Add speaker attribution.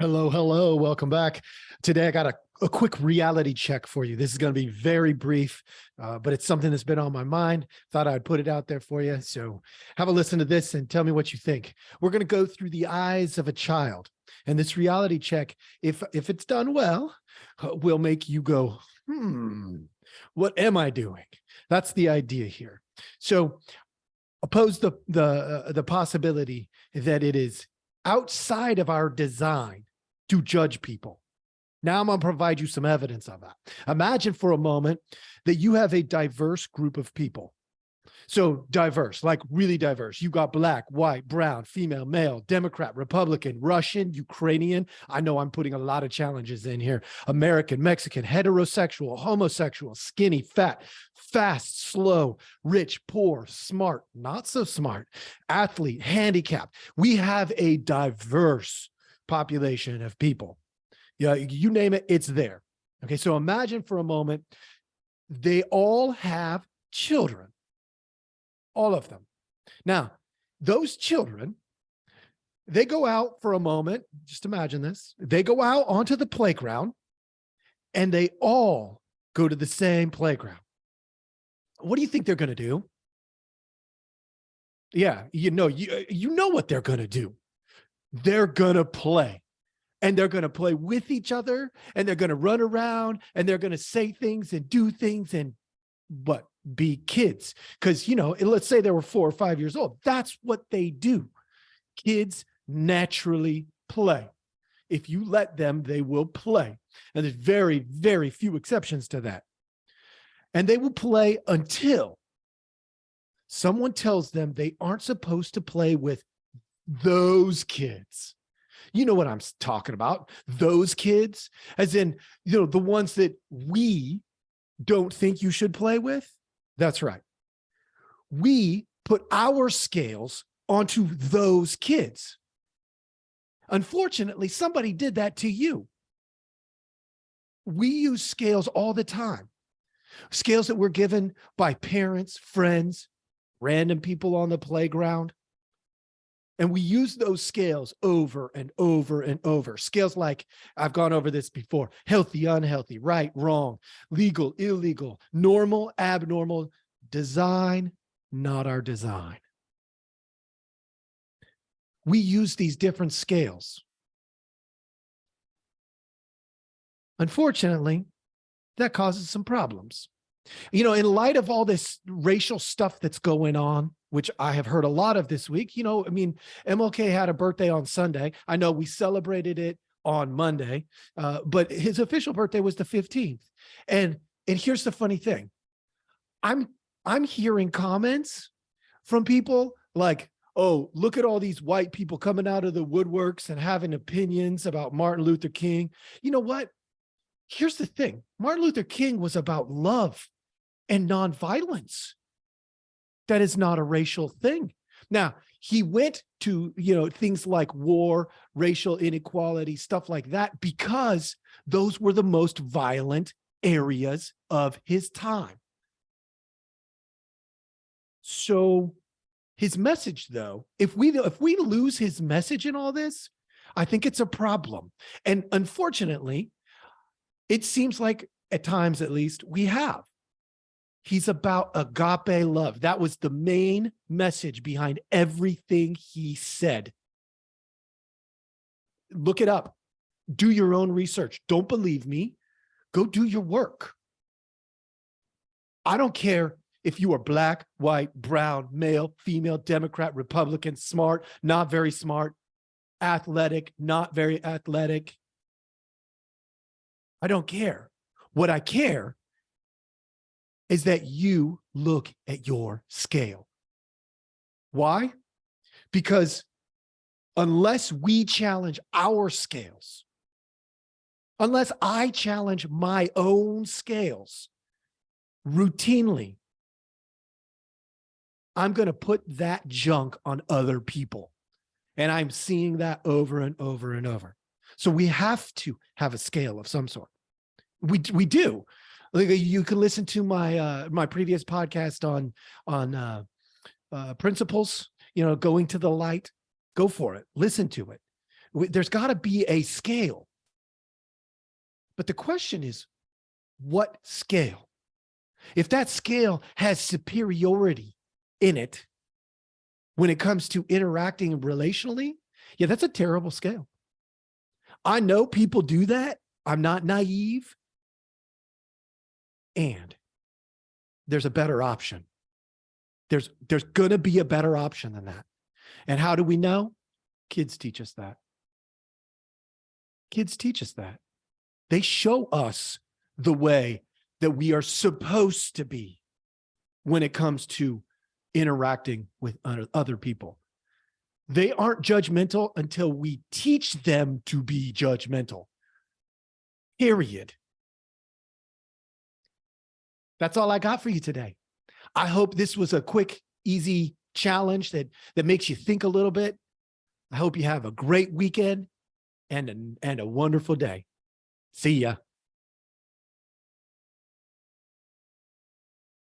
Speaker 1: Hello, hello. Welcome back. Today, I got a quick reality check for you. This is going to be very brief, but it's something that's been on my mind. Thought I'd put it out there for you. So have a listen to this and tell me what you think. We're going to go through the eyes of a child. And this reality check, if it's done well, will make you go, what am I doing? That's the idea here. So oppose the possibility that it is outside of our design to judge people. Now I'm going to provide you some evidence of that. Imagine for a moment that you have a diverse group of people. So diverse, like really diverse. You got black, white, brown, female, male, Democrat, Republican, Russian, Ukrainian. I know I'm putting a lot of challenges in here. American, Mexican, heterosexual, homosexual, skinny, fat, fast, slow, rich, poor, smart, not so smart, athlete, handicapped. We have a diverse population of people. Yeah, you name it, it's there. Okay, so imagine for a moment, they all have children. All of them. Now, those children, they go out for a moment. Just imagine this. They go out onto the playground and they all go to the same playground. What do you think they're going to do? Yeah, you know what they're going to do. They're going to play. And they're going to play with each other, and they're going to run around, and they're going to say things and do things and be kids. Because, let's say they were 4 or 5 years old. That's what they do. Kids naturally play. If you let them, they will play. And there's very, very few exceptions to that. And they will play until someone tells them they aren't supposed to play with those kids. You know what I'm talking about. Those kids, as in, the ones that we don't think you should play with. That's right. We put our scales onto those kids. Unfortunately, somebody did that to you. We use scales all the time. Scales that were given by parents, friends, random people on the playground. And we use those scales over and over and over. Scales like, I've gone over this before, healthy, unhealthy, right, wrong, legal, illegal, normal, abnormal, design, not our design. We use these different scales. Unfortunately, that causes some problems. In light of all this racial stuff that's going on, which I have heard a lot of this week, MLK had a birthday on Sunday. I know we celebrated it on Monday, but his official birthday was the 15th. And here's the funny thing. I'm hearing comments from people like, oh, look at all these white people coming out of the woodworks and having opinions about Martin Luther King. You know what? Here's the thing. Martin Luther King was about love and nonviolence. That is not a racial thing. Now, he went to, things like war, racial inequality, stuff like that, because those were the most violent areas of his time. So his message, though, if we lose his message in all this, I think it's a problem. And unfortunately, it seems like at times, at least, we have. He's about agape love. That was the main message behind everything he said. Look it up. Do your own research. Don't believe me. Go do your work. I don't care if you are black, white, brown, male, female, Democrat, Republican, smart, not very smart, athletic, not very athletic. I don't care. What I care is that you look at your scale. Why? Because unless we challenge our scales, unless I challenge my own scales routinely, I'm going to put that junk on other people. And I'm seeing that over and over and over. So we have to have a scale of some sort. We do. You can listen to my previous podcast on principles, going to the light. Go for it. Listen to it. There's got to be a scale. But the question is, what scale? If that scale has superiority in it when it comes to interacting relationally, yeah, that's a terrible scale. I know people do that. I'm not naive. And there's a better option. There's going to be a better option than that. And how do we know? Kids teach us that. Kids teach us that. They show us the way that we are supposed to be when it comes to interacting with other people. They aren't judgmental until we teach them to be judgmental. Period. That's all I got for you today. I hope this was a quick, easy challenge that makes you think a little bit. I hope you have a great weekend and a wonderful day. See ya.